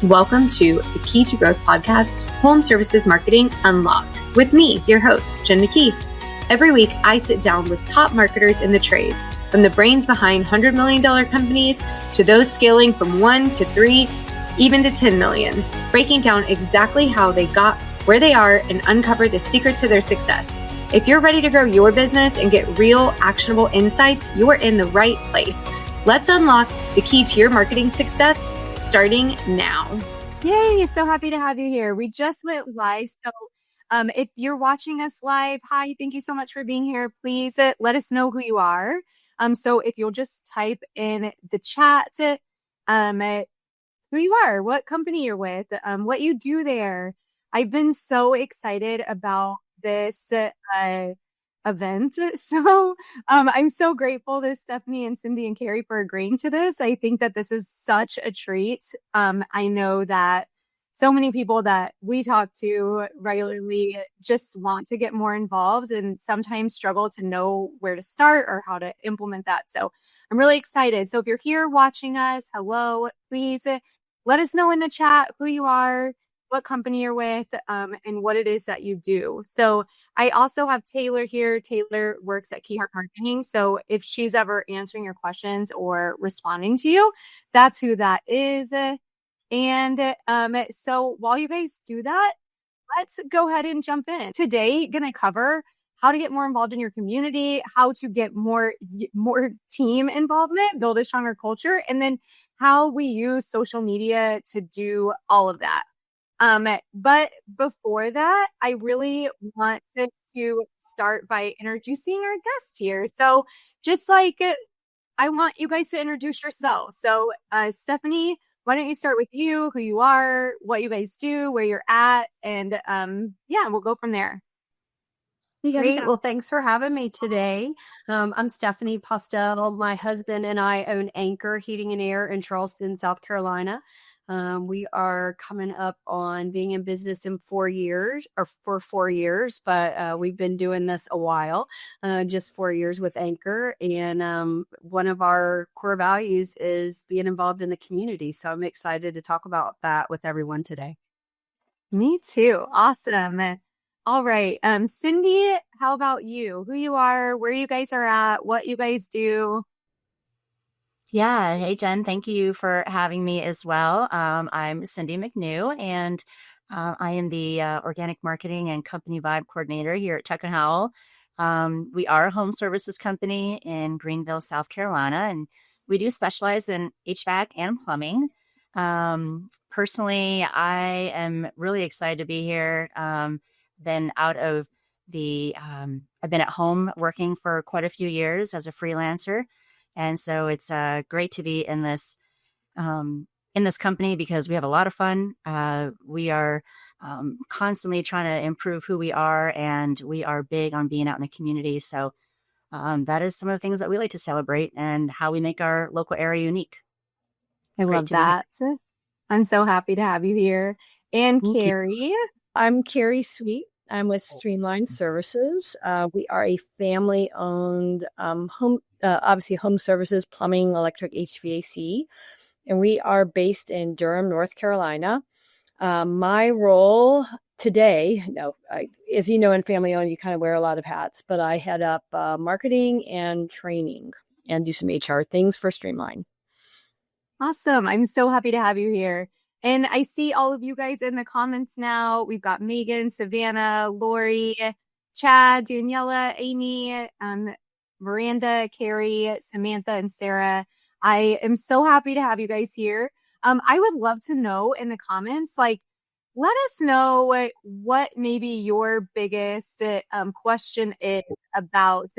Welcome to the Kee To Growth Podcast, Home Services Marketing Unlocked, with me, your host, Jen McKee. Every week, I sit down with top marketers in the trades, from the brains behind $100 million companies to those scaling from 1 to 3, even to 10 million, breaking down exactly how they got where they are and uncover the secret to their success. If you're ready to grow your business and get real, actionable insights, you're in the right place. Let's unlock the key to your marketing success, starting now. Yay! So happy to have you here. We just went live. So if you're watching us live, hi, thank you so much for being here. Please let us know who you are. So if you'll just type in the chat who you are, what company you're with, what you do there. I've been so excited about this event. So I'm so grateful to Stephanie and Cindi and Kerry for agreeing to this. I think that this is such a treat. I know that so many people that we talk to regularly just want to get more involved and sometimes struggle to know where to start or how to implement that. So I'm really excited. So if you're here watching us, hello, please let us know in the chat who you are, what company you're with, and what it is that you do. So I also have Taylor here. Taylor works at Key Marketing. So if she's ever answering your questions or responding to you, that's who that is. And so while you guys do that, let's go ahead and jump in. Today, gonna cover how to get more involved in your community, how to get more team involvement, build a stronger culture, and then how we use social media to do all of that. But before that, I really want to start by introducing our guest here. So just like I want you guys to introduce yourselves. So Stephanie, why don't you start with you, who you are, what you guys do, where you're at, and we'll go from there. Great. Well, thanks for having me today. I'm Stephanie Postell. My husband and I own Anchor Heating and Air in Charleston, South Carolina. We are coming up on being in business in 4 years, but we've been doing this a while, just 4 years with Anchor. And one of our core values is being involved in the community. So I'm excited to talk about that with everyone today. Me too. Awesome. All right. Cindi, how about you? Who you are, where you guys are at, what you guys do? Yeah. Hey, Jen, thank you for having me as well. I'm Cindi McNew, and I am the Organic Marketing and Company Vibe Coordinator here at Tuck and Howell. We are a home services company in Greenville, South Carolina, and we do specialize in HVAC and plumbing. Personally, I am really excited to be here. I've been at home working for quite a few years as a freelancer. And so it's great to be in this company because we have a lot of fun. We are constantly trying to improve who we are, and we are big on being out in the community. So that is some of the things that we like to celebrate and how we make our local area unique. I love that. I'm so happy to have you here. And Kerry. I'm Kerry Sweet. I'm with Streamline Services. We are a family-owned home services, plumbing, electric, HVAC, and we are based in Durham, North Carolina. My role today, as you know, in family-owned, you kind of wear a lot of hats, but I head up marketing and training and do some HR things for Streamline. Awesome. I'm so happy to have you here. And I see all of you guys in the comments now. We've got Megan, Savannah, Lori, Chad, Daniela, Amy, Miranda, Carrie, Samantha, and Sarah. I am so happy to have you guys here. I would love to know in the comments, let us know what maybe your biggest question is about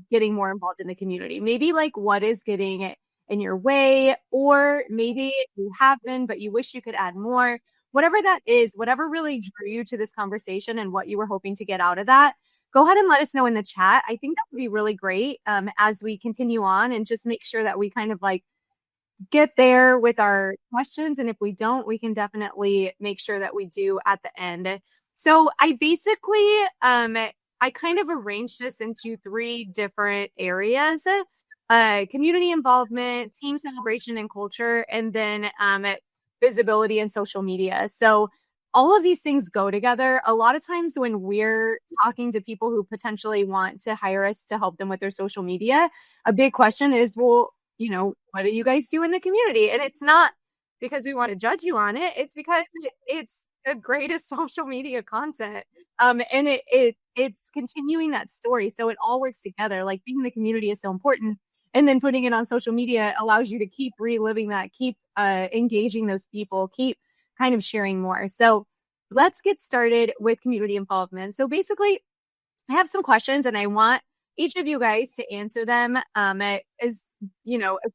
getting more involved in the community. Maybe what is getting in your way, or maybe you have been, but you wish you could add more. Whatever that is, whatever really drew you to this conversation and what you were hoping to get out of that, go ahead and let us know in the chat. I think that would be really great as we continue on, and just make sure that we kind of get there with our questions. And if we don't, we can definitely make sure that we do at the end. So I basically, I kind of arranged this into 3 different areas. Community involvement, team celebration and culture, and then visibility in social media. So all of these things go together. A lot of times when we're talking to people who potentially want to hire us to help them with their social media, a big question is, well, what do you guys do in the community? And it's not because we want to judge you on it. It's because it's the greatest social media content. And it's continuing that story. So it all works together. Like being in the community is so important. And then putting it on social media allows you to keep reliving that, keep engaging those people, keep kind of sharing more. So let's get started with community involvement. So basically, I have some questions and I want each of you guys to answer them as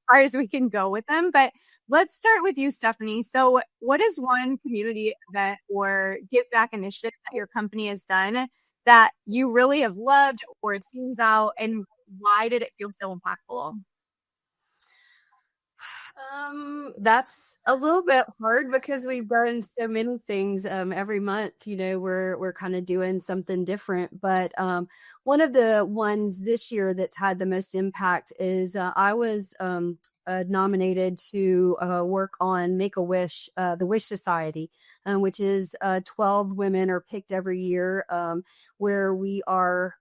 far as we can go with them. But let's start with you, Stephanie. So what is one community event or give back initiative that your company has done that you really have loved or it stands out, and why did it feel so impactful? That's a little bit hard because we've done so many things every month. We're kind of doing something different. But one of the ones this year that's had the most impact is I was nominated to work on Make-A-Wish, the Wish Society, which is 12 women are picked every year, where we are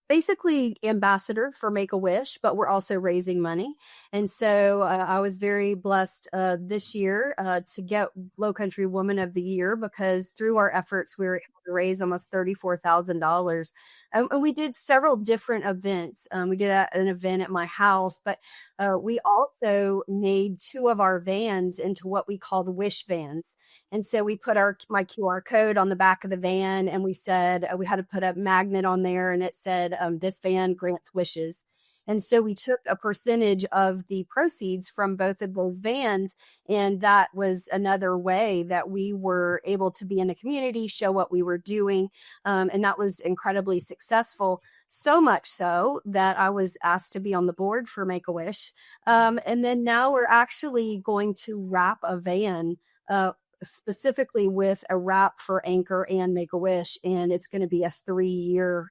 basically ambassadors for Make-A-Wish, but we're also raising money. And so I was very blessed this year to get Low Country Woman of the Year, because through our efforts, we were able to raise almost $34,000. And we did several different events. We did an event at my house, but we also made 2 of our vans into what we call the Wish vans. And so we put my QR code on the back of the van, and we said we had to put a magnet on there, and it said, this van grants wishes. And so we took a percentage of the proceeds from both of those vans. And that was another way that we were able to be in the community, show what we were doing. And that was incredibly successful. So much so that I was asked to be on the board for Make-A-Wish. And then now we're actually going to wrap a van specifically with a wrap for Anchor and Make-A-Wish, and it's going to be a 3-year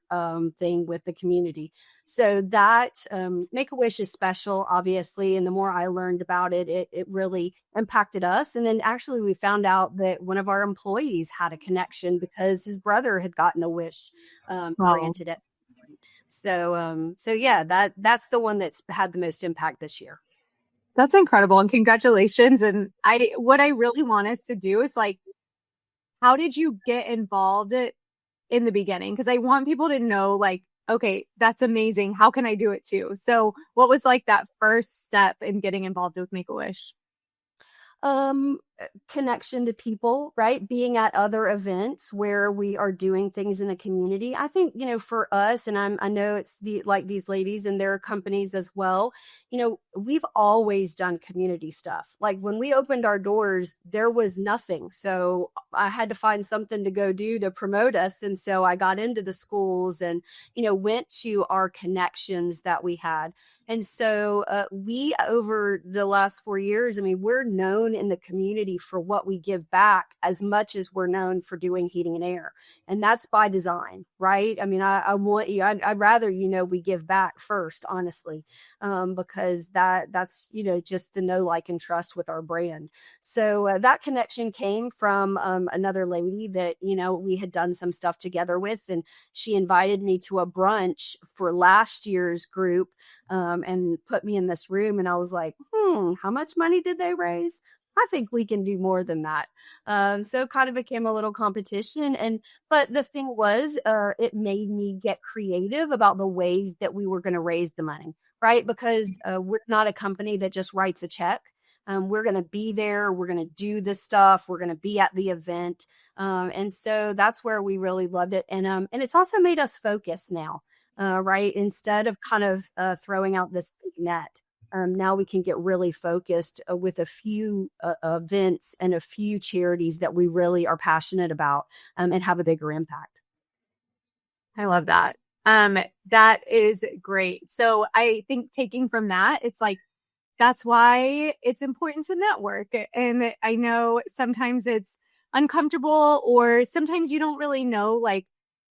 thing with the community. So that Make-A-Wish is special, obviously, and the more I learned about it, it really impacted us. And then actually we found out that one of our employees had a connection because his brother had gotten a wish granted it. So yeah, that's the one that's had the most impact this year. That's incredible. And congratulations. And what I really want us to do is how did you get involved in the beginning? Because I want people to know okay, that's amazing. How can I do it too? So what was that first step in getting involved with Make-A-Wish? Connection to people, right? Being at other events where we are doing things in the community. I think, for us, and I know it's these ladies and their companies as well, we've always done community stuff. Like when we opened our doors, there was nothing. So I had to find something to go do to promote us. And so I got into the schools and, went to our connections that we had. And so we, over the last 4 years, we're known in the community for what we give back as much as we're known for doing heating and air. And that's by design, right? I want you, I'd rather, we give back first, honestly, because that's, just the know, like, and trust with our brand. So that connection came from another lady that, we had done some stuff together with, and she invited me to a brunch for last year's group and put me in this room. And I was like, how much money did they raise? I think we can do more than that. So it kind of became a little competition. But the thing was, it made me get creative about the ways that we were going to raise the money, right? Because we're not a company that just writes a check. We're going to be there. We're going to do this stuff. We're going to be at the event. And so that's where we really loved it. And it's also made us focus now, right? Instead of kind of throwing out this big net. Now we can get really focused with a few events and a few charities that we really are passionate about and have a bigger impact. I love that. That is great. So I think taking from that, it's that's why it's important to network. And I know sometimes it's uncomfortable, or sometimes you don't really know,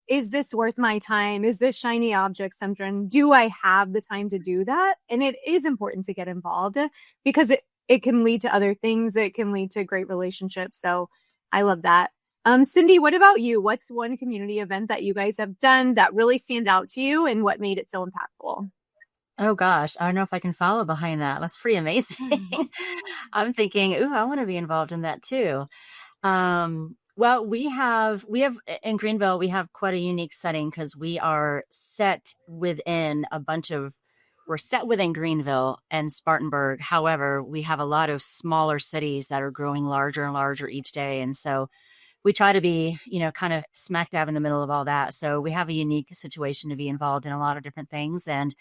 is this worth my time? Is this shiny object syndrome? Do I have the time to do that? And it is important to get involved because it can lead to other things. It can lead to great relationships. So I love that. Cindi, what about you? What's one community event that you guys have done that really stands out to you and what made it so impactful? Oh gosh, I don't know if I can follow behind that. That's pretty amazing. I'm thinking, ooh, I want to be involved in that too. Well, we have in Greenville, we have quite a unique setting because we are set within we're set within Greenville and Spartanburg. However, we have a lot of smaller cities that are growing larger and larger each day. And so we try to be, kind of smack dab in the middle of all that. So we have a unique situation to be involved in a lot of different things. And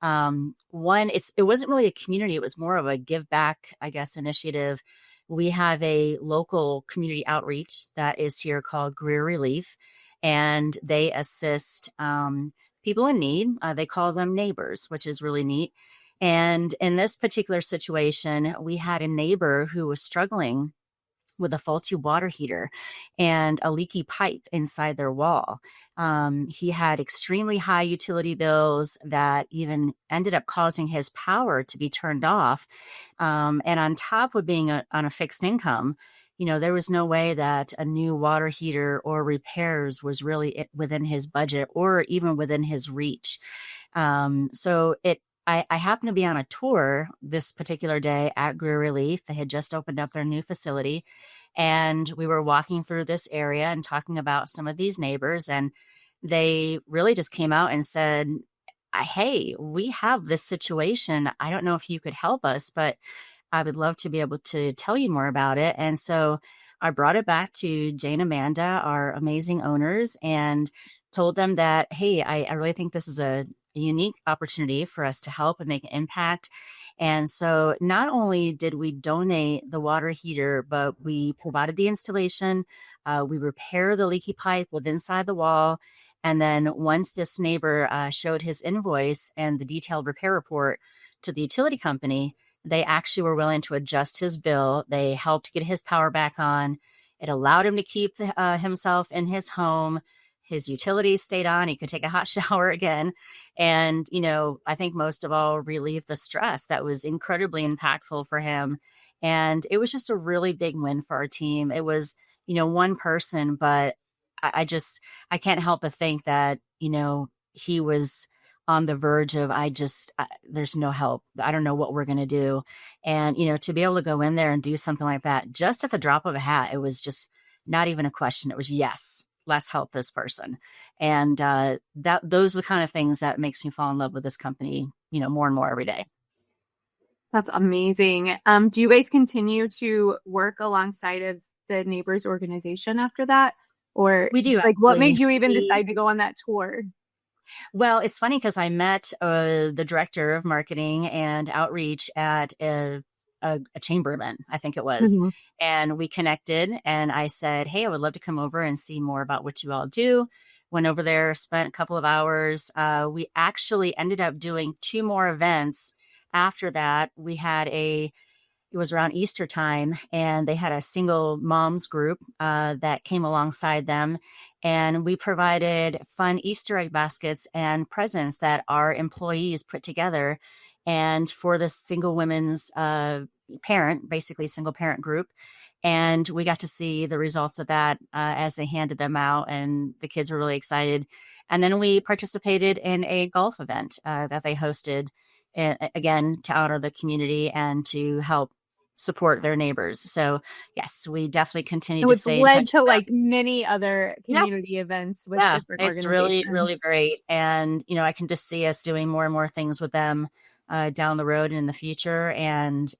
it wasn't really a community. It was more of a give back, I guess, initiative. We have a local community outreach that is here called Greer Relief, and they assist people in need. They call them neighbors, which is really neat. And in this particular situation, we had a neighbor who was struggling with a faulty water heater and a leaky pipe inside their wall. He had extremely high utility bills that even ended up causing his power to be turned off. And on top of being on a fixed income, there was no way that a new water heater or repairs was really within his budget or even within his reach. I happened to be on a tour this particular day at Greer Relief. They had just opened up their new facility, and we were walking through this area and talking about some of these neighbors, and they really just came out and said, hey, we have this situation. I don't know if you could help us, but I would love to be able to tell you more about it. And so I brought it back to Jane and Amanda, our amazing owners, and told them that, hey, I really think this is a unique opportunity for us to help and make an impact. And so not only did we donate the water heater, but we provided the installation, we repaired the leaky pipe with inside the wall. And then once this neighbor showed his invoice and the detailed repair report to the utility company, they actually were willing to adjust his bill. They helped get his power back on. It allowed him to keep himself in his home. His utilities stayed on. He could take a hot shower again. And, I think most of all, relieve the stress that was incredibly impactful for him. And it was just a really big win for our team. It was, one person, but I can't help but think that, he was on the verge of, there's no help. I don't know what we're going to do. And, to be able to go in there and do something like that, just at the drop of a hat, it was just not even a question. It was yes. Let's help this person. And those are the kind of things that makes me fall in love with this company, more and more every day. That's amazing. Do you guys continue to work alongside of the Neighbors organization after that? Or we do. What made you even decide to go on that tour? Well, it's funny because I met the director of marketing and outreach at a chamber event, I think it was. Mm-hmm. And we connected and I said, hey, I would love to come over and see more about what you all do. Went over there, spent a couple of hours. We actually ended up doing 2 more events after that. We had it was around Easter time, and they had a single moms group that came alongside them. And we provided fun Easter egg baskets and presents that our employees put together. And for the single women's basically single parent group. And we got to see the results of that as they handed them out, and the kids were really excited. And then we participated in a golf event that they hosted, again, to honor the community and to help support their neighbors. So yes, we definitely continue to stay in touch. It's led to many other community events with different organizations. It's really, really great. And, I can just see us doing more and more things with them down the road and in the future. And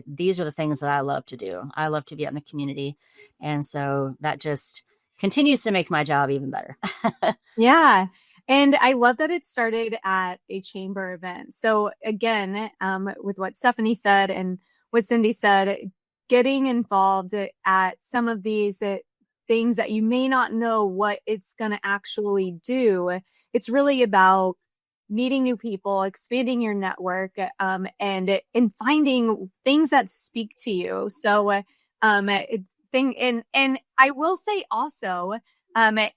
these are the things that I love to do. I love to be out in the community. And so that just continues to make my job even better. Yeah. And I love that it started at a chamber event. So again, with what Stephanie said and what Cindi said, getting involved at some of these things that you may not know what it's going to actually do. It's really about meeting new people, expanding your network, and finding things that speak to you. So, and I will say also,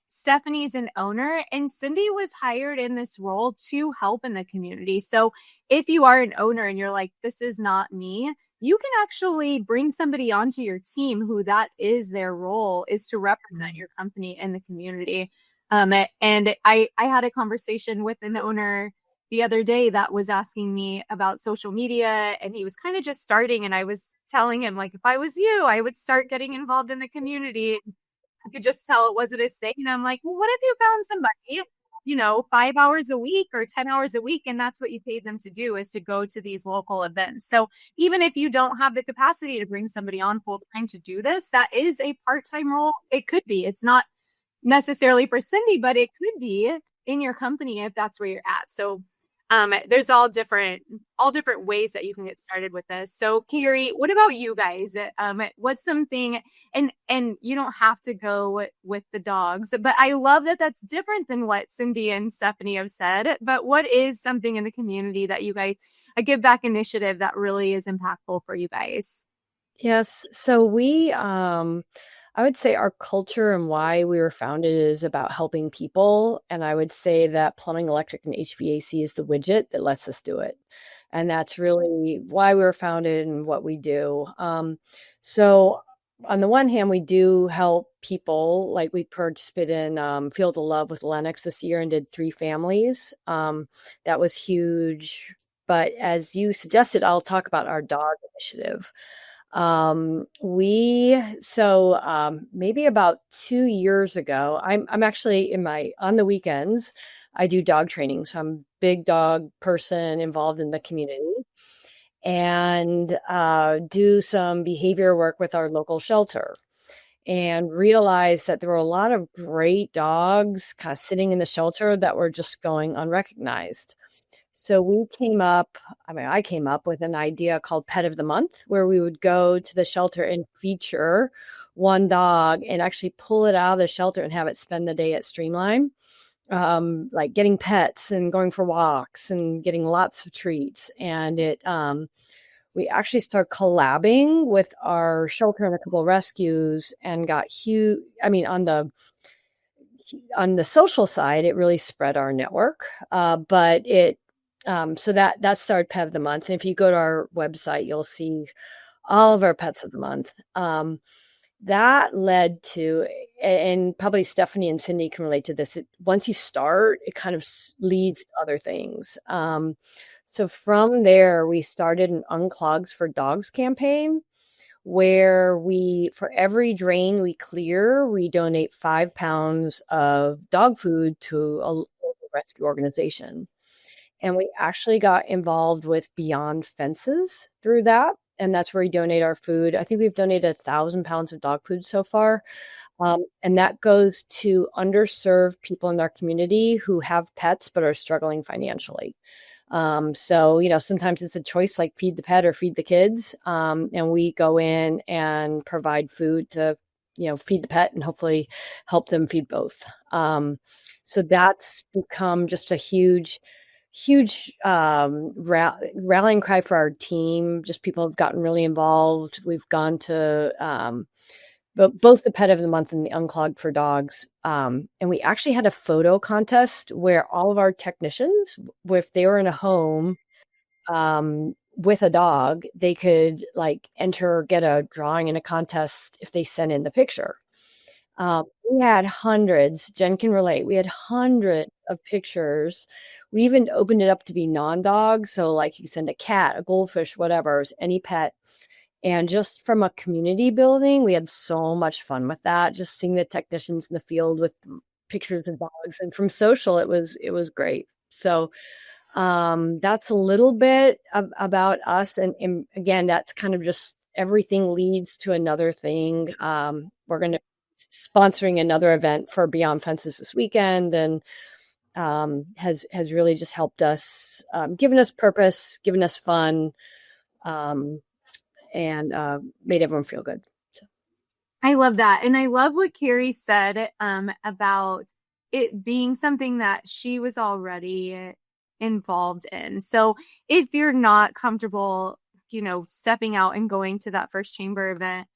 Stephanie's an owner, and Cindi was hired in this role to help in the community. So if you are an owner and you're like, this is not me, you can actually bring somebody onto your team who that is their role, is to represent your company in the community. And I had a conversation with an owner the other day that was asking me about social media, and he was kind of just starting. And I was telling him, like, if I was you, I would start getting involved in the community. I could just tell it wasn't his thing. And I'm like, well, what if you found somebody, 5 hours a week or 10 hours a week, and that's what you paid them to do, is to go to these local events. So even if you don't have the capacity to bring somebody on full time to do this, that is a part-time role. It could be. It's not necessarily for Cindi, but it could be in your company if that's where you're at. So there's all different ways that you can get started with this. So Kerry, what about you guys? What's something, and you don't have to go with the dogs, but I love that that's different than what Cindi and Stephanie have said. But what is something in the community that you guys, a give back initiative that really is impactful for you guys? Yes. So I would say our culture and why we were founded is about helping people. And I would say that plumbing, electric, and HVAC is the widget that lets us do it. And that's really why we were founded and what we do. So on the one hand, we do help people. Like we participated in Field of Love with Lennox this year and did 3 families. That was huge. But as you suggested, I'll talk about our dog initiative. Maybe about 2 years ago, I'm actually on the weekends, I do dog training. So I'm a big dog person involved in the community, and do some behavior work with our local shelter, and realized that there were a lot of great dogs kind of sitting in the shelter that were just going unrecognized. So I came up with an idea called Pet of the Month, where we would go to the shelter and feature one dog and actually pull it out of the shelter and have it spend the day at Streamline, like getting pets and going for walks and getting lots of treats. And we actually started collabing with our shelter and a couple of rescues and got huge. I mean, on the social side, it really spread our network, but so that started Pet of the Month. And if you go to our website, you'll see all of our Pets of the Month. That led to, and probably Stephanie and Cindi can relate to this, once you start, it kind of leads to other things. So from there, we started an Unclogs for Dogs campaign, where for every drain we clear, we donate 5 pounds of dog food to a local rescue organization. And we actually got involved with Beyond Fences through that. And that's where we donate our food. I think we've donated 1,000 pounds of dog food so far. And that goes to underserved people in our community who have pets but are struggling financially. So sometimes it's a choice, like feed the pet or feed the kids. And we go in and provide food to, feed the pet and hopefully help them feed both. So that's become just a huge rallying cry for our team. Just people have gotten really involved. We've gone to both the Pet of the Month and the Unclogged for Dogs. And we actually had a photo contest where all of our technicians, if they were in a home with a dog, they could get a drawing in a contest if they sent in the picture. We had hundreds. Jen can relate. We had hundreds of pictures. We even opened it up to be non-dogs. So like you send a cat, a goldfish, whatever, any pet. And just from a community building, we had so much fun with that. Just seeing the technicians in the field with pictures of dogs. And from social, it was great. So that's a little bit about us. And again, that's kind of just everything leads to another thing. We're going to sponsoring another event for Beyond Fences this weekend, and has really just helped us, given us purpose, given us fun, and made everyone feel good. So. I love that. And I love what Kerry said about it being something that she was already involved in. So if you're not comfortable, stepping out and going to that first chamber event,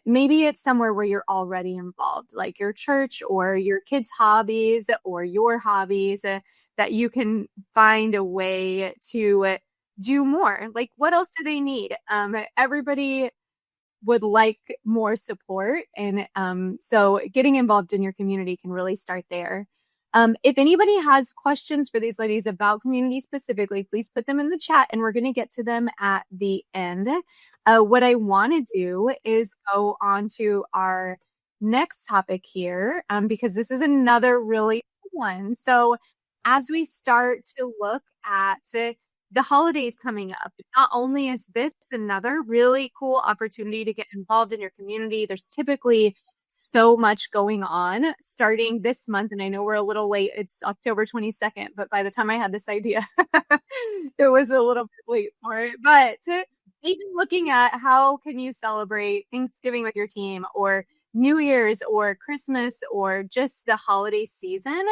Maybe it's somewhere where you're already involved, like your church or your kids' hobbies or your hobbies, that you can find a way to do more. Like, what else do they need? Everybody would like more support. And so getting involved in your community can really start there. If anybody has questions for these ladies about community specifically, please put them in the chat and we're going to get to them at the end. What I want to do is go on to our next topic here, because this is another really good one. So as we start to look at the holidays coming up, not only is this another really cool opportunity to get involved in your community, there's typically so much going on starting this month. And I know we're a little late. It's October 22nd, but by the time I had this idea, it was a little bit late for it. But even looking at how can you celebrate Thanksgiving with your team, or New Year's, or Christmas, or just the holiday season.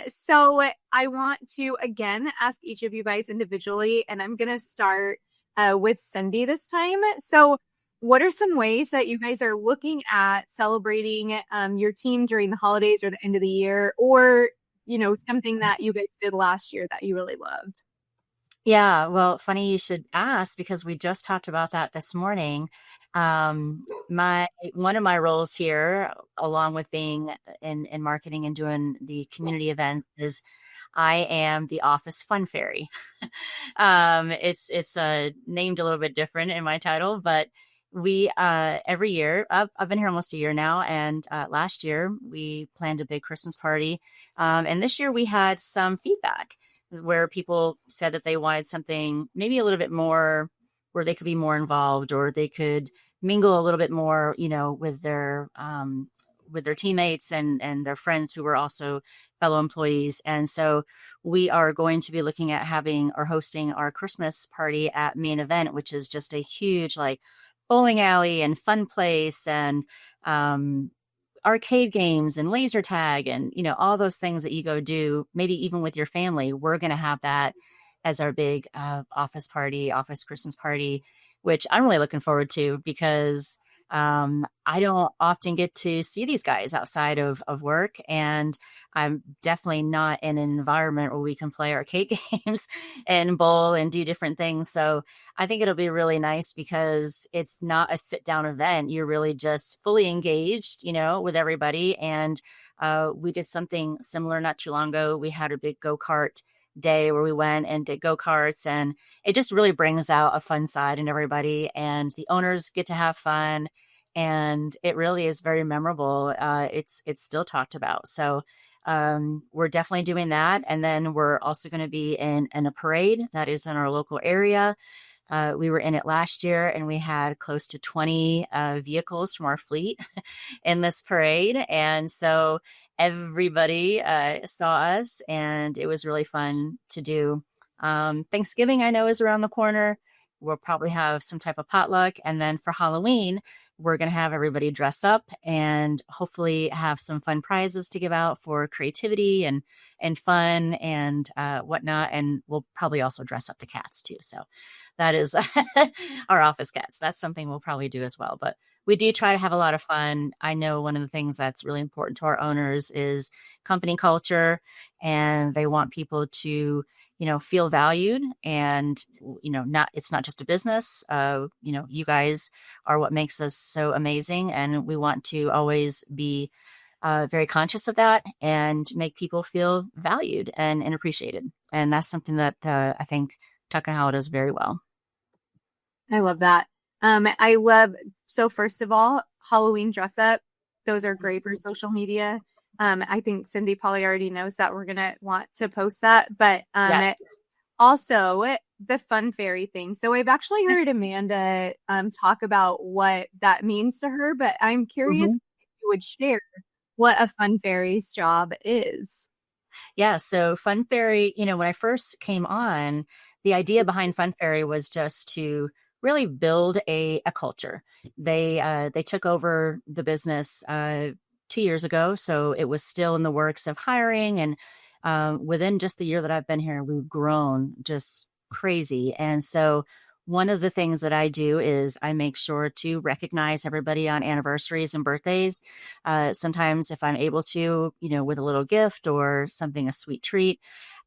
So I want to, again, ask each of you guys individually, and I'm going to start with Cindi this time. So what are some ways that you guys are looking at celebrating your team during the holidays or the end of the year, or, something that you guys did last year that you really loved? Yeah, well, funny you should ask, because we just talked about that this morning. One of my roles here, along with being in marketing and doing the community events, is I am the office fun fairy. It's named a little bit different in my title, but we every year, I've been here almost a year now, and last year we planned a big Christmas party, and this year we had some feedback where people said that they wanted something maybe a little bit more, where they could be more involved, or they could mingle a little bit more, with their teammates and their friends who were also fellow employees. And so we are going to be looking at having or hosting our Christmas party at Main Event, which is just a huge bowling alley and fun place, and arcade games and laser tag and, all those things that you go do, maybe even with your family. We're going to have that as our big office Christmas party, which I'm really looking forward to, because I don't often get to see these guys outside of work, and I'm definitely not in an environment where we can play arcade games and bowl and do different things. So I think it'll be really nice, because it's not a sit down event. You're really just fully engaged, with everybody. And we did something similar not too long ago. We had a big go-kart day where we went and did go-karts, and it just really brings out a fun side in everybody, and the owners get to have fun, and it really is very memorable. It's still talked about. So we're definitely doing that. And then we're also going to be in a parade that is in our local area. We were in it last year, and we had close to 20 vehicles from our fleet in this parade. And so everybody saw us, and it was really fun to do. Thanksgiving, I know, is around the corner. We'll probably have some type of potluck. And then for Halloween, we're going to have everybody dress up and hopefully have some fun prizes to give out for creativity and fun and whatnot. And we'll probably also dress up the cats too. So that is our office cats. That's something we'll probably do as well. But we do try to have a lot of fun. I know one of the things that's really important to our owners is company culture, and they want people to, feel valued, and, it's not just a business. You guys are what makes us so amazing. And we want to always be very conscious of that and make people feel valued and appreciated. And that's something that I think Tucker Howell does very well. I love that. So first of all, Halloween dress up. Those are great for social media. I think Cindi probably already knows that we're going to want to post that, but yes. Also the fun fairy thing. So I've actually heard Amanda talk about what that means to her, but I'm curious if you would share what a fun fairy's job is. Yeah. So Fun Fairy, when I first came on, the idea behind Fun Fairy was just to really build a culture. They took over the business 2 years ago. So it was still in the works of hiring. And within just the year that I've been here, we've grown just crazy. And so one of the things that I do is I make sure to recognize everybody on anniversaries and birthdays. Sometimes if I'm able to, with a little gift or something, a sweet treat,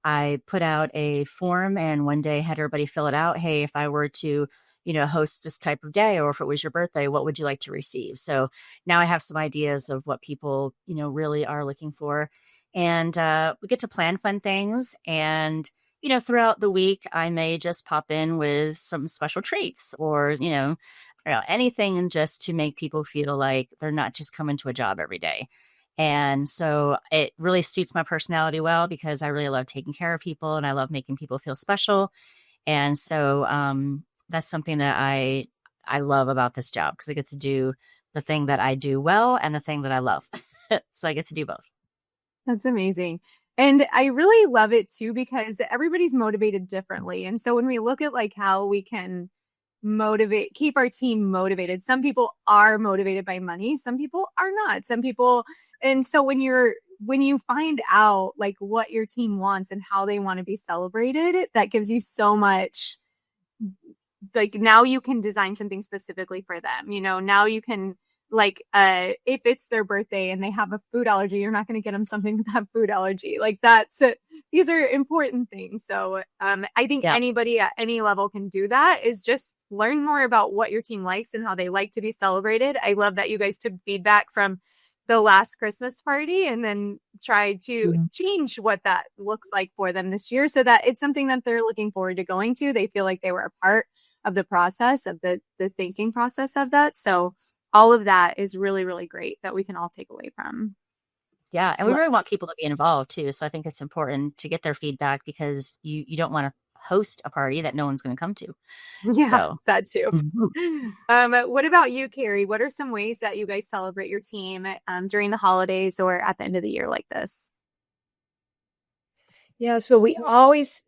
I put out a form and one day had everybody fill it out. Hey, if I were to, host this type of day, or if it was your birthday, what would you like to receive? So now I have some ideas of what people, really are looking for. And we get to plan fun things. And, throughout the week, I may just pop in with some special treats or, anything just to make people feel like they're not just coming to a job every day. And so it really suits my personality well because I really love taking care of people and I love making people feel special. And so that's something that I love about this job because I get to do the thing that I do well and the thing that I love. So I get to do both. That's amazing. And I really love it too, because everybody's motivated differently. And so when we look at like how we can keep our team motivated, some people are motivated by money, some people are not, some people. And so when you find out like what your team wants and how they want to be celebrated, that gives you so much, like now you can design something specifically for them. Now you can like, if it's their birthday and they have a food allergy, you're not going to get them something with that food allergy. Like these are important things. So, I think anybody at any level can do that, is just learn more about what your team likes and how they like to be celebrated. I love that you guys took feedback from the last Christmas party and then tried to change what that looks like for them this year so that it's something that they're looking forward to going to. They feel like they were a part of the process, of the thinking process of that. So all of that is really, really great that we can all take away from. Yeah. And we really want people to be involved too. So I think it's important to get their feedback because you don't want to host a party that no one's going to come to. Yeah, so. That too. What about you, Kerry? What are some ways that you guys celebrate your team during the holidays or at the end of the year like this? Yeah, so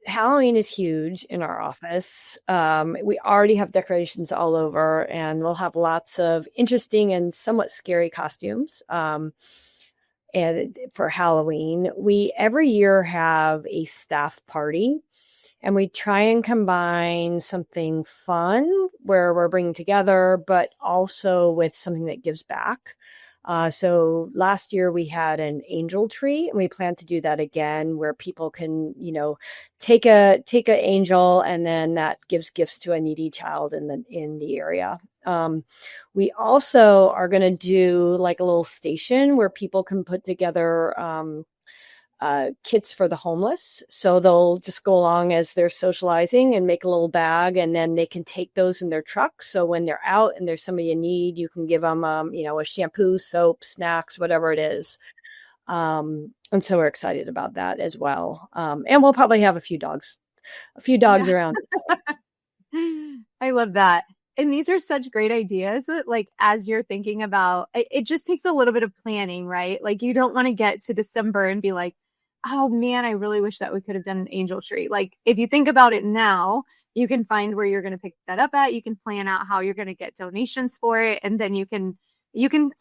Halloween is huge in our office. We already have decorations all over and we'll have lots of interesting and somewhat scary costumes. And for Halloween, we every year have a staff party and we try and combine something fun where we're bringing together, but also with something that gives back. So last year we had an angel tree and we plan to do that again where people can, take a angel and then that gives gifts to a needy child in the area. We also are going to do like a little station where people can put together, kits for the homeless. So they'll just go along as they're socializing and make a little bag and then they can take those in their truck. So when they're out and there's somebody in need, you can give them, a shampoo, soap, snacks, whatever it is. And so we're excited about that as well. And we'll probably have a few dogs around. I love that. And these are such great ideas that like, as you're thinking about, it just takes a little bit of planning, right? Like you don't want to get to December and be like, oh man, I really wish that we could have done an angel tree. Like if you think about it now, you can find where you're going to pick that up at. You can plan out how you're going to get donations for it. And then you can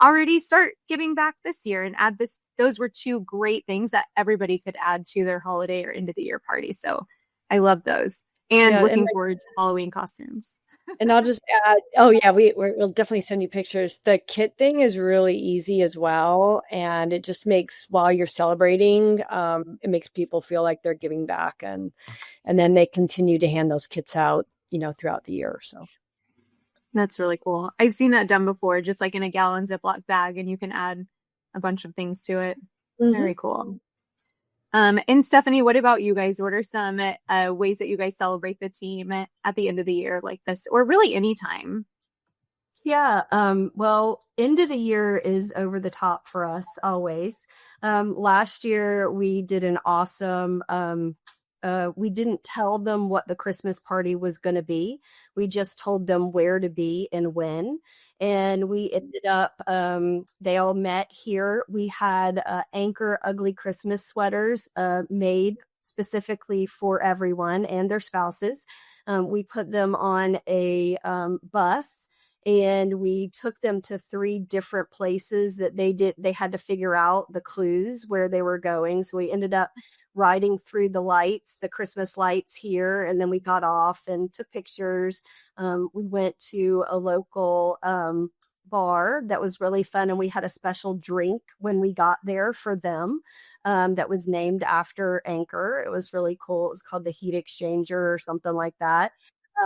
already start giving back this year and add this. Those were two great things that everybody could add to their holiday or end of the year party. So I love those and looking forward to Halloween costumes. And I'll just add, we'll definitely send you pictures. The kit thing is really easy as well. And it just makes, while you're celebrating, it makes people feel like they're giving back. And then they continue to hand those kits out, throughout the year. So that's really cool. I've seen that done before, just like in a gallon Ziploc bag, and you can add a bunch of things to it. Mm-hmm. Very cool. And Stephanie, what about you guys? What are some ways that you guys celebrate the team at the end of the year like this, or really anytime? Yeah. Well, end of the year is over the top for us always. Last year we did an awesome, we didn't tell them what the Christmas party was going to be. We just told them where to be and when. And we ended up, they all met here. We had Anchor Ugly Christmas sweaters made specifically for everyone and their spouses. We put them on a bus and we took them to 3 different places that they had to figure out the clues where they were going. So we ended up riding through the Christmas lights here, and then we got off and took pictures. We went to a local bar that was really fun, and we had a special drink when we got there for them that was named after Anchor. It was really cool. It was called the Heat Exchanger or something like that.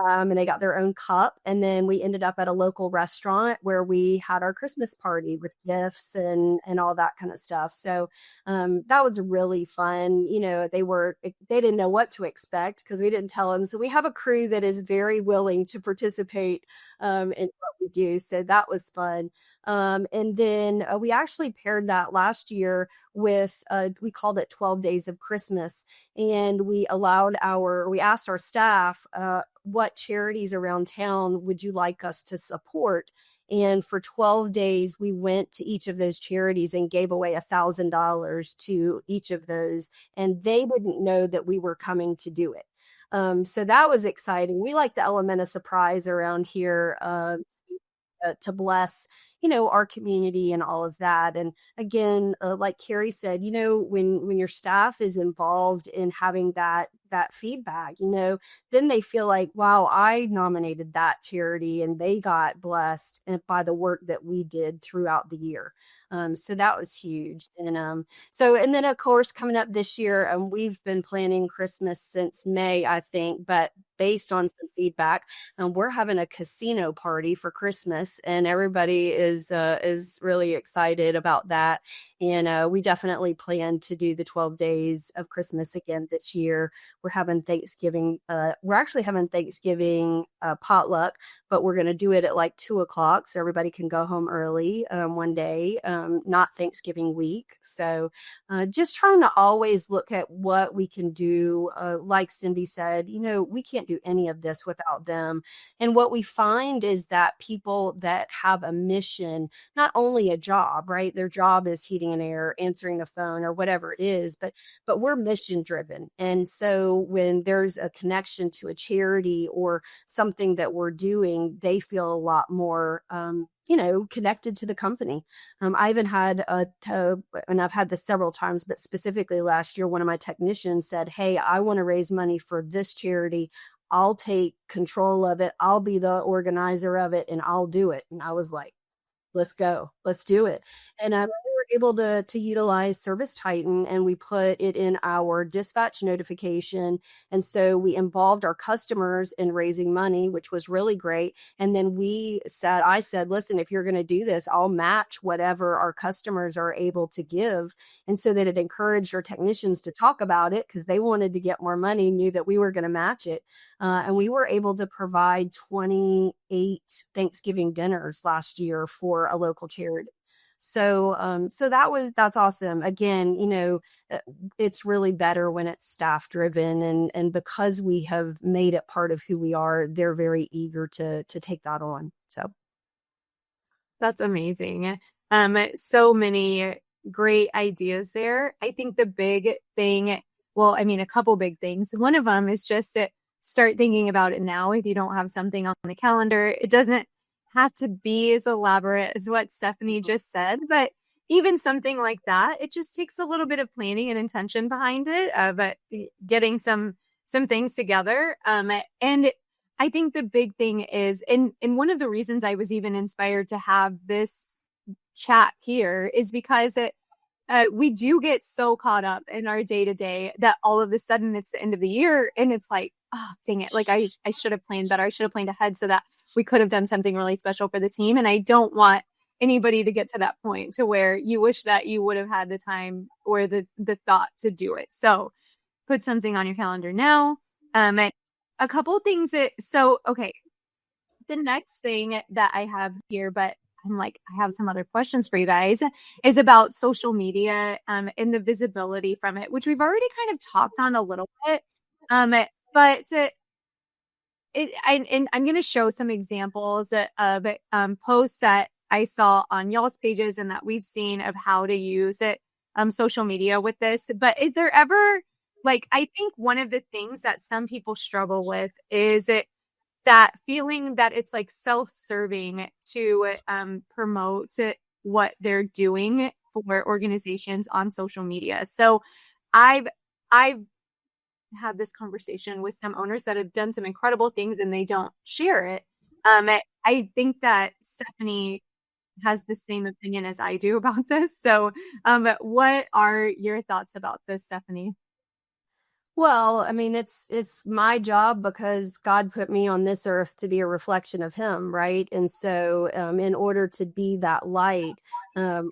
And they got their own cup. And then we ended up at a local restaurant where we had our Christmas party with gifts and all that kind of stuff. So that was really fun. You know, they didn't know what to expect because we didn't tell them. So we have a crew that is very willing to participate in what we do. So that was fun. And then we actually paired that last year with, we called it 12 Days of Christmas. And we asked our staff, what charities around town would you like us to support? And for 12 days, we went to each of those charities and gave away $1,000 to each of those. And they didn't know that we were coming to do it. So that was exciting. We like the element of surprise around here to bless, you know, our community and all of that. And again, like Kerry said, you know, when your staff is involved in having that feedback, you know, then they feel like, wow, I nominated that charity and they got blessed by the work that we did throughout the year. So that was huge. And then of course, coming up this year, we've been planning Christmas since May, I think, but based on some feedback, we're having a casino party for Christmas, and everybody is really excited about that. And we definitely plan to do the 12 days of Christmas again this year. We're having Thanksgiving. We're actually having Thanksgiving potluck, but we're going to do it at like 2:00 so everybody can go home early one day, not Thanksgiving week. So just trying to always look at what we can do. Like Cindi said, you know, we can't do any of this without them. And what we find is that people that have a mission, not only a job, right? Their job is heating and air, answering the phone or whatever it is, but we're mission driven. And so when there's a connection to a charity or something that we're doing, they feel a lot more, connected to the company. I even had and I've had this several times, but specifically last year, one of my technicians said, "Hey, I want to raise money for this charity. I'll take control of it. I'll be the organizer of it and I'll do it." And I was like, let's go, let's do it. And we were able to utilize Service Titan, and we put it in our dispatch notification. And so we involved our customers in raising money, which was really great. And then I said, listen, if you're going to do this, I'll match whatever our customers are able to give. And so that it encouraged our technicians to talk about it because they wanted to get more money, knew that we were going to match it. And we were able to provide 28 Thanksgiving dinners last year for a local charity. So that's awesome. Again, you know, it's really better when it's staff driven, and because we have made it part of who we are, they're very eager to take that on. So that's amazing. So many great ideas there. I think the big thing, a couple big things. One of them is just to start thinking about it now. If you don't have something on the calendar, it doesn't have to be as elaborate as what Stephanie just said, but even something like that, it just takes a little bit of planning and intention behind it, but getting some things together. And I think the big thing is, and one of the reasons I was even inspired to have this chat here is because we do get so caught up in our day to day that all of a sudden it's the end of the year and it's like, oh, dang it. Like I should have planned better. I should have planned ahead so that we could have done something really special for the team. And I don't want anybody to get to that point to where you wish that you would have had the time or the thought to do it. So put something on your calendar now. And a couple things okay. The next thing that I have here, but I'm like, I have some other questions for you guys, is about social media and the visibility from it, which we've already kind of talked on a little bit. But I'm going to show some examples of posts that I saw on y'all's pages and that we've seen of how to use it, social media with this. But is there ever, I think one of the things that some people struggle with is that feeling that it's like self-serving to promote what they're doing for organizations on social media. So I've had this conversation with some owners that have done some incredible things and they don't share it. I think that Stephanie has the same opinion as I do about this. So what are your thoughts about this, Stephanie? Well, I mean, it's my job because God put me on this earth to be a reflection of him, right? And so in order to be that light,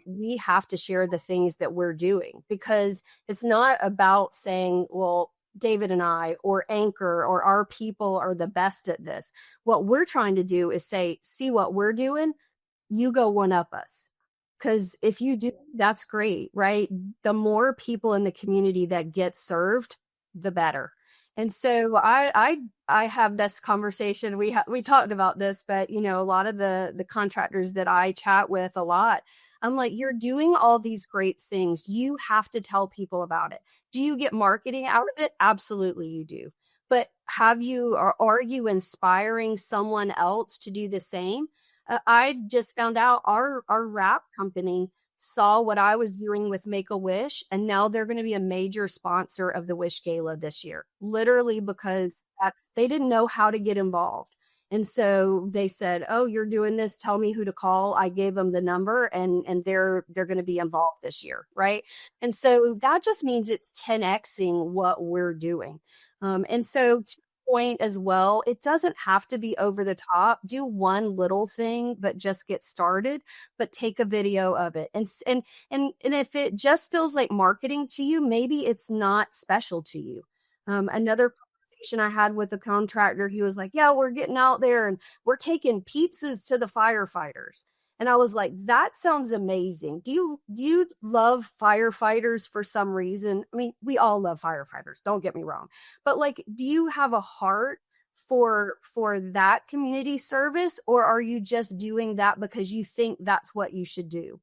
we have to share the things that we're doing, because it's not about saying, well, David and I or Anchor or our people are the best at this. What we're trying to do is say, see what we're doing, you go one up us. Because if you do, that's great, right? The more people in the community that get served, the better. And so I have this conversation. We talked about this, but you know, a lot of the contractors that I chat with a lot, I'm like, you're doing all these great things. You have to tell people about it. Do you get marketing out of it? Absolutely, you do. But are you inspiring someone else to do the same? I just found out our wrap company saw what I was doing with Make-A-Wish, and now they're going to be a major sponsor of the Wish Gala this year, literally because they didn't know how to get involved. And so they said, oh, you're doing this, tell me who to call. I gave them the number, and they're going to be involved this year, right? And so that just means it's 10xing what we're doing. And so to point as well, it doesn't have to be over the top. Do one little thing, but just get started, but take a video of it. And if it just feels like marketing to you, maybe it's not special to you. Another conversation I had with a contractor, he was like, yeah, we're getting out there and we're taking pizzas to the firefighters. And I was like, that sounds amazing. Do you love firefighters for some reason? I mean, we all love firefighters, don't get me wrong. But like, do you have a heart for that community service, or are you just doing that because you think that's what you should do?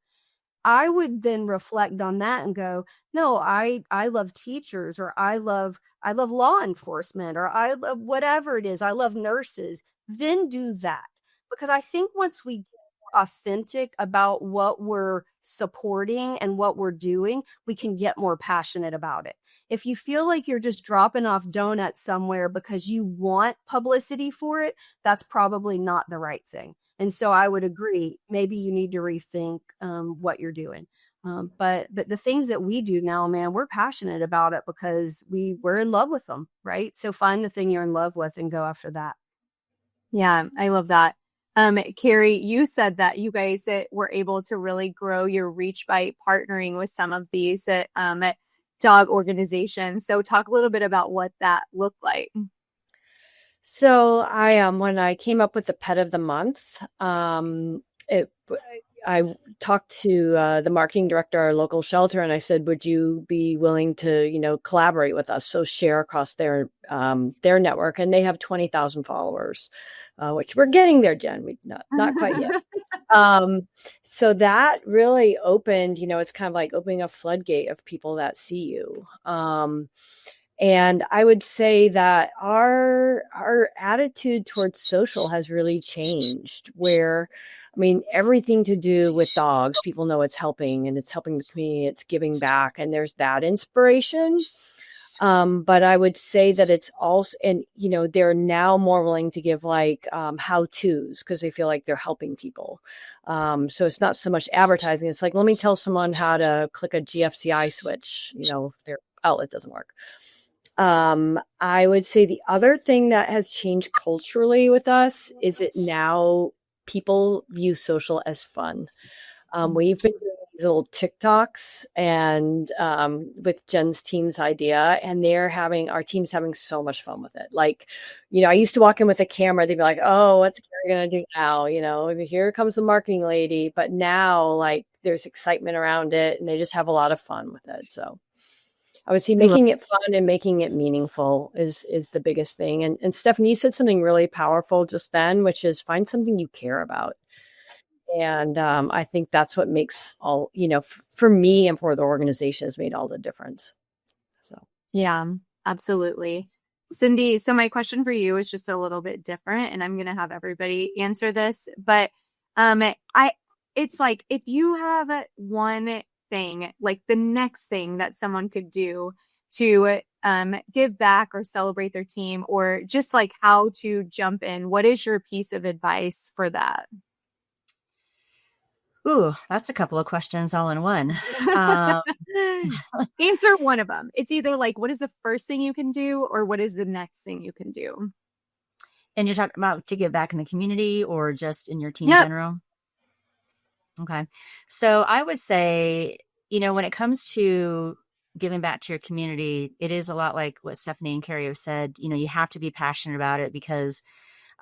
I would then reflect on that and go, no, I love teachers, or I love law enforcement, or I love whatever it is. I love nurses. Then do that. Because I think once we get authentic about what we're supporting and what we're doing, we can get more passionate about it. If you feel like you're just dropping off donuts somewhere because you want publicity for it, that's probably not the right thing. And so I would agree, maybe you need to rethink what you're doing. But the things that we do now, man, we're passionate about it because we're in love with them, right? So find the thing you're in love with and go after that. Yeah, I love that. Kerry, you said that you guys were able to really grow your reach by partnering with some of these dog organizations. So talk a little bit about what that looked like. So I when I came up with the pet of the month, I talked to the marketing director of our local shelter, and I said, would you be willing to, collaborate with us? So share across their network. And they have 20,000 followers, which we're getting there, Jen. We not quite yet. So that really opened, it's kind of like opening a floodgate of people that see you. And I would say that our attitude towards social has really changed, where everything to do with dogs, people know it's helping, and it's helping the community, it's giving back, and there's that inspiration. But I would say that it's also, and they're now more willing to give like how-tos because they feel like they're helping people. So it's not so much advertising. It's like, let me tell someone how to click a GFCI switch, if their outlet doesn't work. I would say the other thing that has changed culturally with us is it now people view social as fun. We've been doing these little TikToks and with Jen's team's idea, and our team's having so much fun with it. Like, I used to walk in with a camera, they'd be like, oh, what's Kerry going to do now? Here comes the marketing lady. But now, like, there's excitement around it, and they just have a lot of fun with it. So I would say making it fun and making it meaningful is the biggest thing. And Stephanie, you said something really powerful just then, which is find something you care about. And I think that's what makes all, for me and for the organization has made all the difference. So, yeah, absolutely. Cindi, so my question for you is just a little bit different, and I'm going to have everybody answer this, but it's like, if you have one thing, like the next thing that someone could do to give back or celebrate their team, or just like how to jump in, what is your piece of advice for that? Ooh, that's a couple of questions all in one. Answer one of them. It's either like, what is the first thing you can do, or what is the next thing you can do? And you're talking about to give back in the community or just in your team in general? Okay. So I would say, when it comes to giving back to your community, it is a lot like what Stephanie and Kerry have said. You have to be passionate about it, because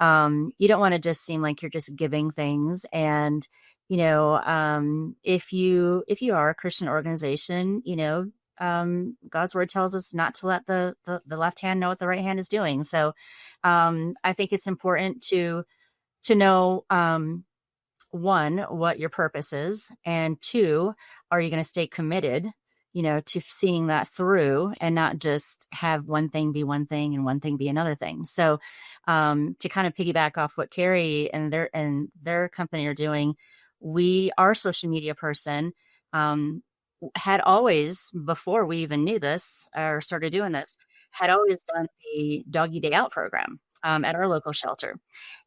you don't want to just seem like you're just giving things. And if you are a Christian organization, God's word tells us not to let the left hand know what the right hand is doing. So I think it's important to know, one, what your purpose is, and two, are you going to stay committed, to seeing that through, and not just have one thing be one thing and one thing be another thing. So to kind of piggyback off what Kerry and their company are doing, our social media person had always, before we even knew this or started doing this, had always done the doggy day out program at our local shelter.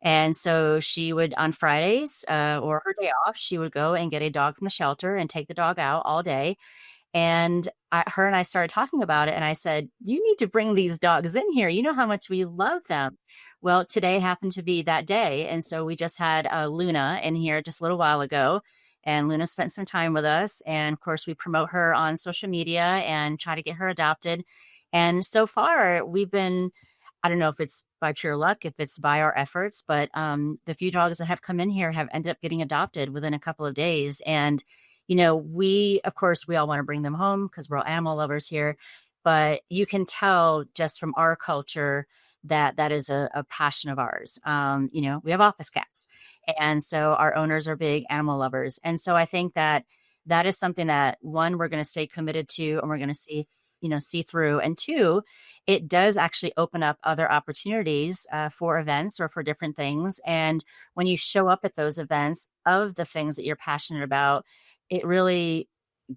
And so she would, on Fridays or her day off, she would go and get a dog from the shelter and take the dog out all day. And her and I started talking about it. And I said, you need to bring these dogs in here. You know how much we love them. Well, today happened to be that day. And so we just had Luna in here just a little while ago. And Luna spent some time with us. And of course, we promote her on social media and try to get her adopted. And so far, we've been, I don't know if it's by pure luck, if it's by our efforts, but the few dogs that have come in here have ended up getting adopted within a couple of days. And, of course, we all want to bring them home because we're all animal lovers here. But you can tell just from our culture that is a passion of ours. We have office cats. And so our owners are big animal lovers. And so I think that is something that, one, we're going to stay committed to, and we're going to see through. And two, it does actually open up other opportunities for events or for different things. And when you show up at those events of the things that you're passionate about, it really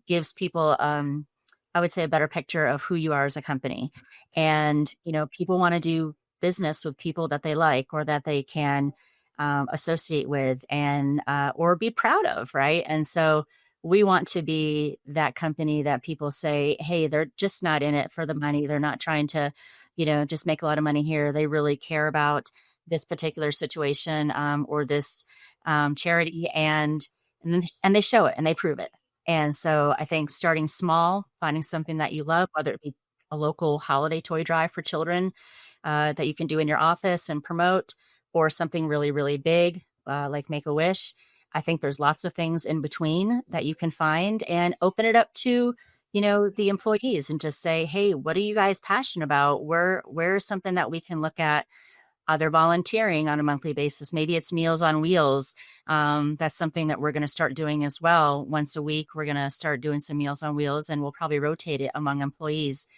gives people, I would say, a better picture of who you are as a company. And, people want to do business with people that they like or that they can associate with and or be proud of, right? And so we want to be that company that people say, hey, they're just not in it for the money. They're not trying to, just make a lot of money here. They really care about this particular situation or this charity, and they show it and they prove it. And so I think starting small, finding something that you love, whether it be a local holiday toy drive for children that you can do in your office and promote, or something really, really big like Make-A-Wish. I think there's lots of things in between that you can find, and open it up to, the employees, and just say, hey, what are you guys passionate about? Where's something that we can look at? Either volunteering on a monthly basis. Maybe it's Meals on Wheels. That's something that we're going to start doing as well. Once a week, we're going to start doing some Meals on Wheels, and we'll probably rotate it among employees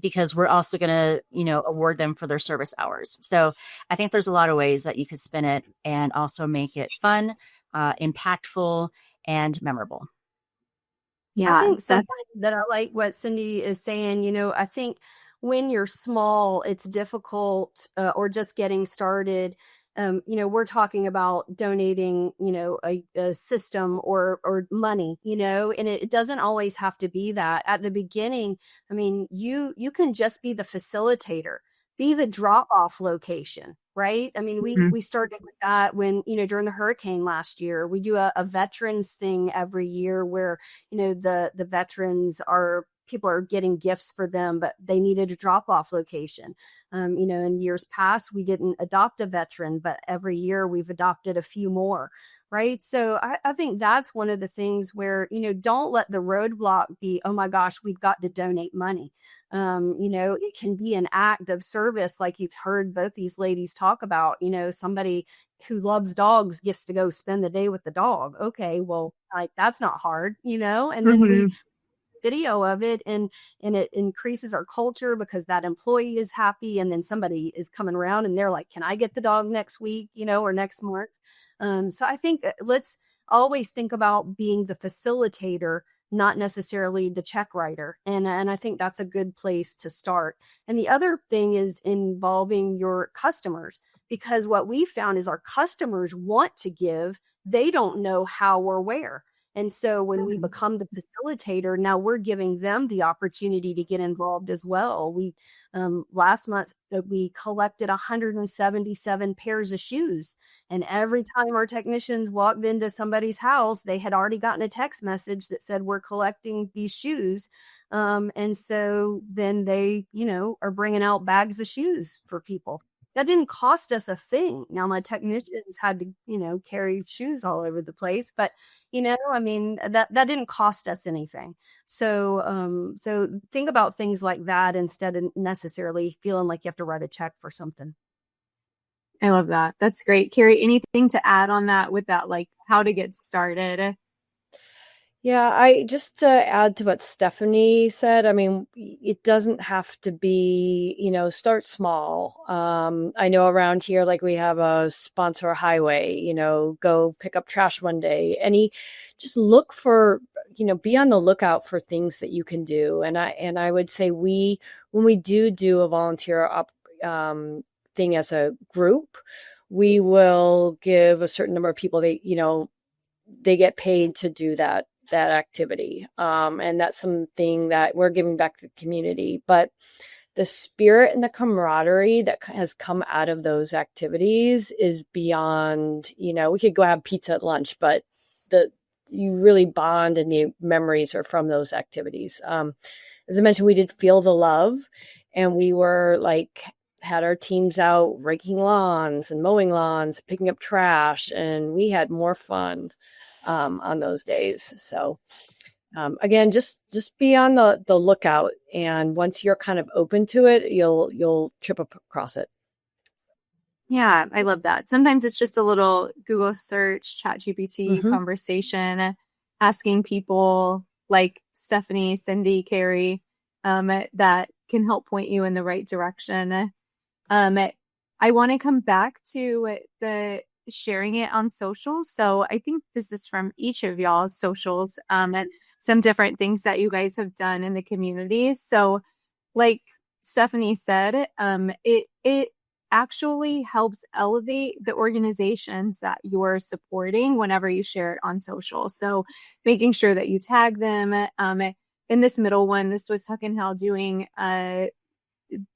because we're also going to, award them for their service hours. So I think there's a lot of ways that you could spin it and also make it fun, impactful, and memorable. Yeah, I think something that I like what Cindi is saying. I think when you're small, it's difficult or just getting started. We're talking about donating, a system or money, and it doesn't always have to be that. At the beginning, I mean, you can just be the facilitator, be the drop-off location, right? I mean, we started with that when, during the hurricane last year. We do a veterans thing every year where, the veterans people are getting gifts for them, but they needed a drop-off location. In years past, we didn't adopt a veteran, but every year we've adopted a few more, right? So I think that's one of the things where, don't let the roadblock be, oh my gosh, we've got to donate money. It can be an act of service, like you've heard both these ladies talk about. Somebody who loves dogs gets to go spend the day with the dog. Okay, well, like that's not hard, and then we video of it, and it increases our culture because that employee is happy, and then somebody is coming around and they're like, can I get the dog next week, or next month? So I think let's always think about being the facilitator, not necessarily the check writer. And I think that's a good place to start. And the other thing is involving your customers, because what we found is our customers want to give, they don't know how or where. And so when we become the facilitator, now we're giving them the opportunity to get involved as well. We last month we collected 177 pairs of shoes, and every time our technicians walked into somebody's house, they had already gotten a text message that said, we're collecting these shoes. And so then they, are bringing out bags of shoes for people. That didn't cost us a thing. Now my technicians had to, carry shoes all over the place, but that didn't cost us anything. So, so think about things like that instead of necessarily feeling like you have to write a check for something. I love that. That's great. Kerry, anything to add on that with that, like how to get started? Yeah, I just to add to what Stephanie said, I mean, it doesn't have to be, start small. I know around here, like we have a sponsor Mm-hmm. go pick up trash one day. Just look for, be on the lookout for things that you can do. And I would say when we do a volunteer thing as a group, we will give a certain number of people, they get paid to do that activity. And that's something that we're giving back to the community. But the spirit and the camaraderie that has come out of those activities is beyond, we could go have pizza at lunch, but you really bond and the memories are from those activities. As I mentioned, we did Feel the Love, and we were had our teams out raking lawns and mowing lawns, picking up trash, and we had more fun on those days. So again, just be on the lookout, and once you're kind of open to it, you'll trip up across it. Yeah, I love that. Sometimes it's just a little Google search, ChatGPT conversation, asking people like Stephanie, Cindi, Kerry, that can help point you in the right direction. I want to come back to the sharing it on socials. So I think this is from each of y'all's socials, and some different things that you guys have done in the community. So like Stephanie said, it actually helps elevate the organizations that you're supporting whenever you share it on social. So making sure that you tag them. In this middle one, this was Tuck and Howell doing,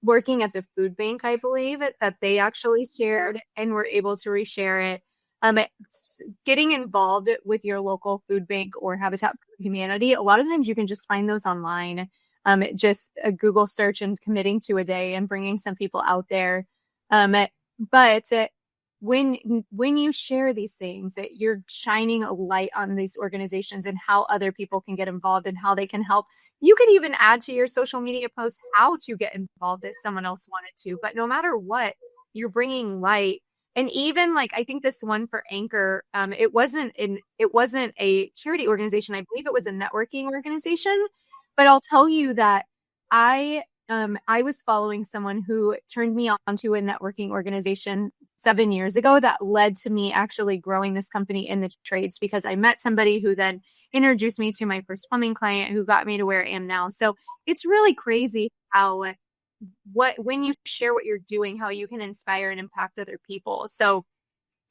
working at the food bank, I believe, that they actually shared and were able to reshare it. Getting involved with your local food bank or Habitat for Humanity, a lot of times you can just find those online. Just a Google search and committing to a day and bringing some people out there. But when you share these things, you're shining a light on these organizations and how other people can get involved and how they can help. You could even add to your social media posts how to get involved if someone else wanted to. But no matter what, you're bringing light. And even I think this one for Anchor, it wasn't a charity organization. I believe it was a networking organization. But I'll tell you that I was following someone who turned me on to a networking organization 7 years ago that led to me actually growing this company in the trades, because I met somebody who then introduced me to my first plumbing client who got me to where I am now. So it's really crazy how when you share what you're doing, how you can inspire and impact other people. So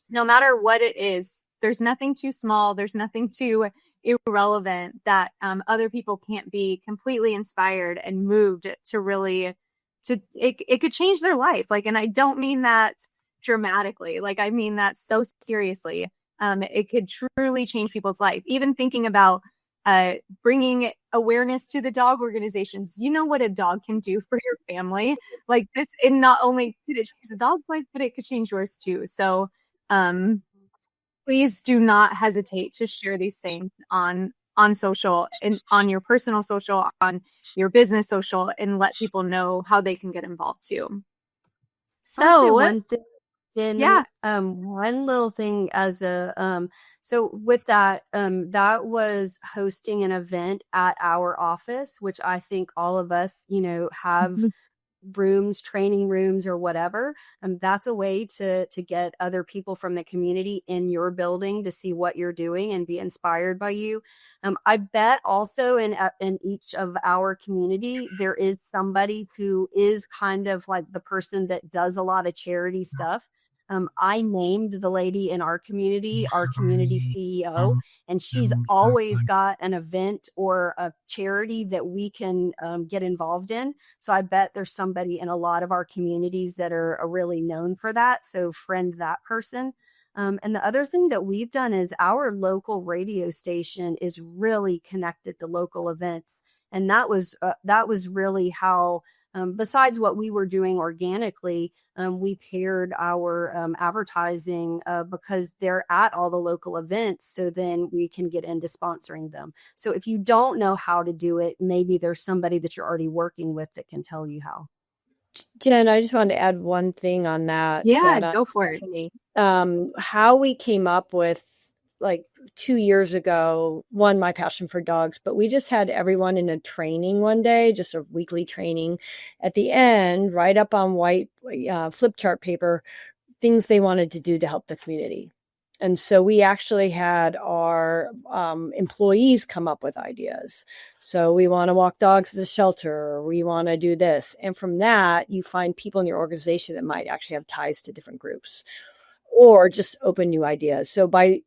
no matter what it is, there's nothing too small. There's nothing too irrelevant that other people can't be completely inspired and moved to really it could change their life. And I don't mean that dramatically. I mean that so seriously. It could truly change people's life. Even thinking about bringing awareness to the dog organizations. You know what a dog can do for your family. This, and not only could it change the dog's life, but it could change yours too. So please do not hesitate to share these things on social and on your personal social, on your business social, and let people know how they can get involved too. So one thing Jen, Yeah. one little thing as a so with that, that was hosting an event at our office, which I think all of us, have rooms, training rooms or whatever. That's a way to get other people from the community in your building to see what you're doing and be inspired by you. I bet also in each of our community there is somebody who is kind of like the person that does a lot of charity stuff. I named the lady in our community CEO, and she's always got an event or a charity that we can get involved in. So I bet there's somebody in a lot of our communities that are really known for that. So friend that person. And the other thing that we've done is our local radio station is really connected to local events. And that was really how, besides what we were doing organically, we paired our advertising because they're at all the local events. So then we can get into sponsoring them. So if you don't know how to do it, maybe there's somebody that you're already working with that can tell you how. Jen, I just wanted to add one thing on that. Yeah, go for it. How we came up with, like 2 years ago, one, my passion for dogs, but we just had everyone in a training one day, just a weekly training. At the end, write up on white flip chart paper, things they wanted to do to help the community. And so we actually had our employees come up with ideas. So we want to walk dogs to the shelter, or we want to do this. And from that, you find people in your organization that might actually have ties to different groups or just open new ideas. So by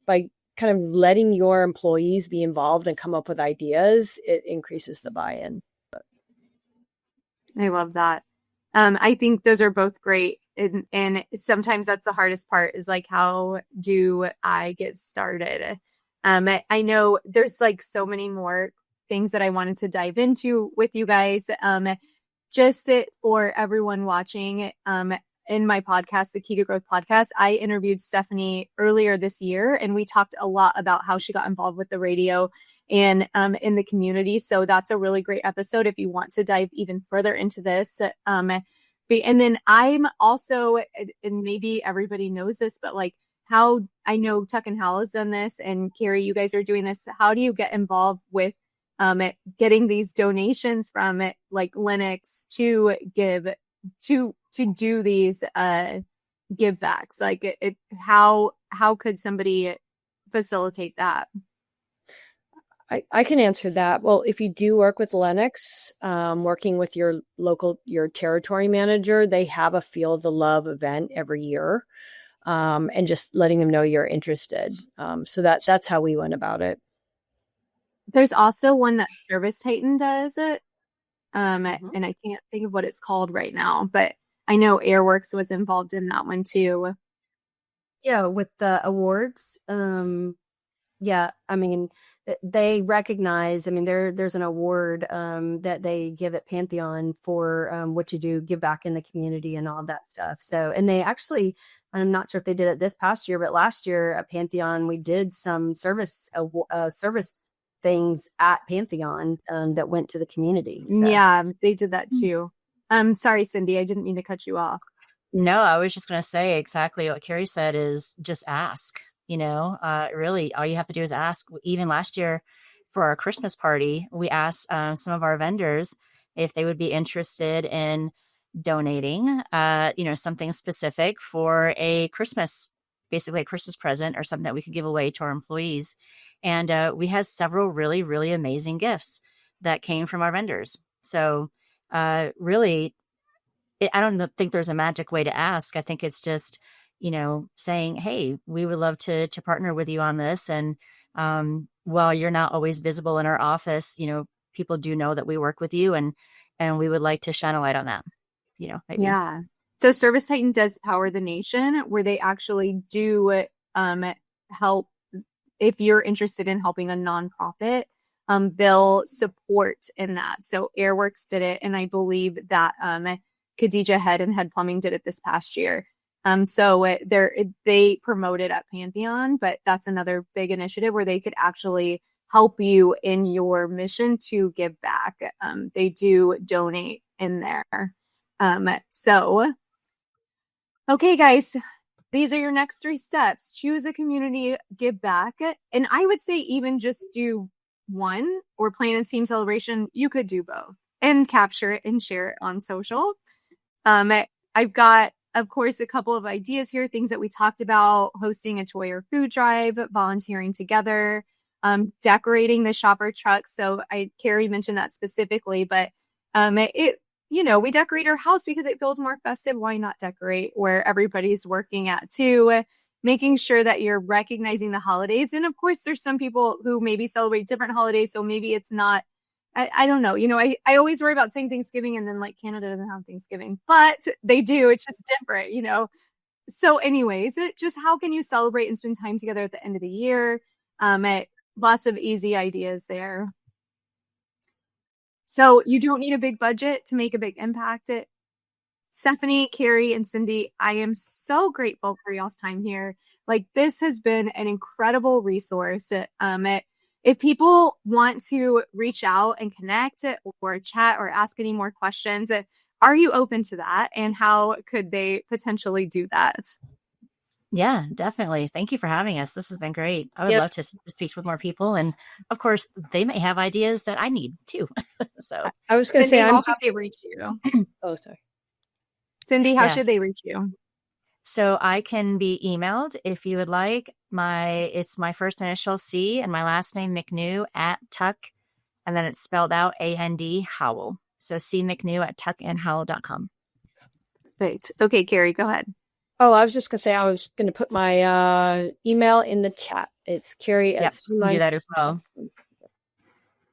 kind of letting your employees be involved and come up with ideas, it increases the buy-in. I love that. I think those are both great. And sometimes that's the hardest part is like, how do I get started? I know there's like so many more things that I wanted to dive into with you guys. For everyone watching, in my podcast, the Kee To Growth Podcast, I interviewed Stephanie earlier this year, and we talked a lot about how she got involved with the radio and in the community. So that's a really great episode if you want to dive even further into this. And then I'm also, and maybe everybody knows this, but like how I know Tuck and Howell has done this, and Kerry, you guys are doing this. How do you get involved with getting these donations from like Linux to give to do these give backs? Like how could somebody facilitate that? I can answer that. Well, if you do work with Linux, working with your territory manager, they have a Feel the Love event every year, and just letting them know you're interested. So that's how we went about it. There's also one that Service Titan does it. And I can't think of what it's called right now, but I know Airworks was involved in that one too. Yeah, with the awards. Yeah, I mean, they recognize, I mean, there's an award that they give at Pantheon for what you do, give back in the community and all that stuff. So, and they actually, I'm not sure if they did it this past year, but last year at Pantheon, we did some service things at Pantheon that went to the community. So. Yeah, they did that too. Sorry, Cindi, I didn't mean to cut you off. No, I was just going to say exactly what Kerry said is just ask. Really, all you have to do is ask. Even last year for our Christmas party, we asked some of our vendors if they would be interested in donating, something specific for basically a Christmas present or something that we could give away to our employees. And we had several really, really amazing gifts that came from our vendors. So really, I don't think there's a magic way to ask. I think it's just saying, hey, we would love to partner with you on this. And while you're not always visible in our office, people do know that we work with you, and we would like to shine a light on that. Maybe. Yeah. So Service Titan does Power the Nation, where they actually do help. If you're interested in helping a nonprofit, they'll support in that. So Airworks did it, and I believe that Khadijah Head and Head Plumbing did it this past year. So they promote it at Pantheon, but that's another big initiative where they could actually help you in your mission to give back. They do donate in there. Okay, guys, these are your next 3 steps. Choose a community, give back. And I would say even just do one or plan a team celebration. You could do both and capture it and share it on social. I've got, of course, a couple of ideas here, things that we talked about: hosting a toy or food drive, volunteering together, decorating the shopper truck. So Kerry mentioned that specifically, but we decorate our house because it feels more festive. Why not decorate where everybody's working at too? Making sure that you're recognizing the holidays. And of course, there's some people who maybe celebrate different holidays. So maybe it's not, I don't know. I always worry about saying Thanksgiving and then like Canada doesn't have Thanksgiving, but they do. It's just different, So anyways, just how can you celebrate and spend time together at the end of the year? Lots of easy ideas there. So you don't need a big budget to make a big impact. Stephanie, Kerry, and Cindi, I am so grateful for y'all's time here. Like, this has been an incredible resource. If people want to reach out and connect or chat or ask any more questions, are you open to that? And how could they potentially do that? Yeah, definitely. Thank you for having us. This has been great. I would love to speak with more people. And of course, they may have ideas that I need too. So I was going to say, how could they reach you? Oh, sorry. Cindi, how should they reach you? So I can be emailed if you would like. It's my first initial C and my last name McNew @Tuck, and then it's spelled out AND Howell. So C McNew @tuckandhowell.com. Great. Okay, Kerry, go ahead. Oh, I was just going to say, I was going to put my email in the chat. It's Kerry at Streamline. Do that as well.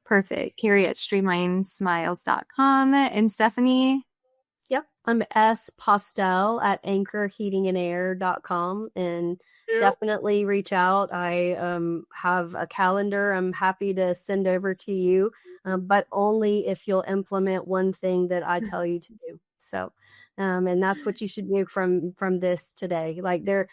Perfect. Kerry at streamlinesmiles.com. And Stephanie? Yep. I'm S Postell at anchorheatingandair.com, and definitely reach out. I have a calendar I'm happy to send over to you, but only if you'll implement one thing that I tell you to do. So, and that's what you should do from this today. Like the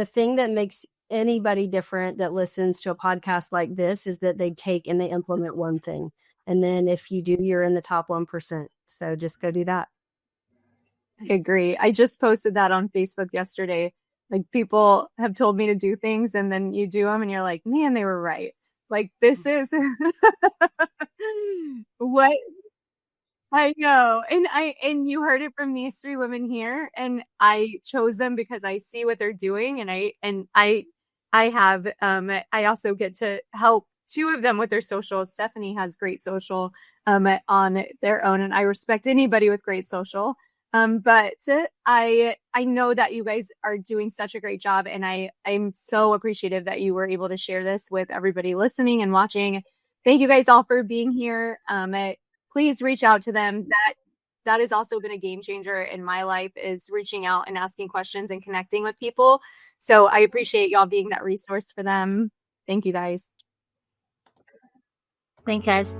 thing that makes anybody different that listens to a podcast like this is that they take and they implement one thing. And then if you do, you're in the top 1%. So just go do that. I agree. I just posted that on Facebook yesterday. Like, people have told me to do things and then you do them and you're like, man, they were right. Like, this is what I know. And you heard it from these 3 women here, and I chose them because I see what they're doing. And I also get to help 2 of them with their social. Stephanie has great social, on their own, and I respect anybody with great social. But I know that you guys are doing such a great job, and I'm so appreciative that you were able to share this with everybody listening and watching. Thank you guys all for being here. Please reach out to them. That has also been a game changer in my life, is reaching out and asking questions and connecting with people. So I appreciate y'all being that resource for them. Thank you guys. Thank you guys.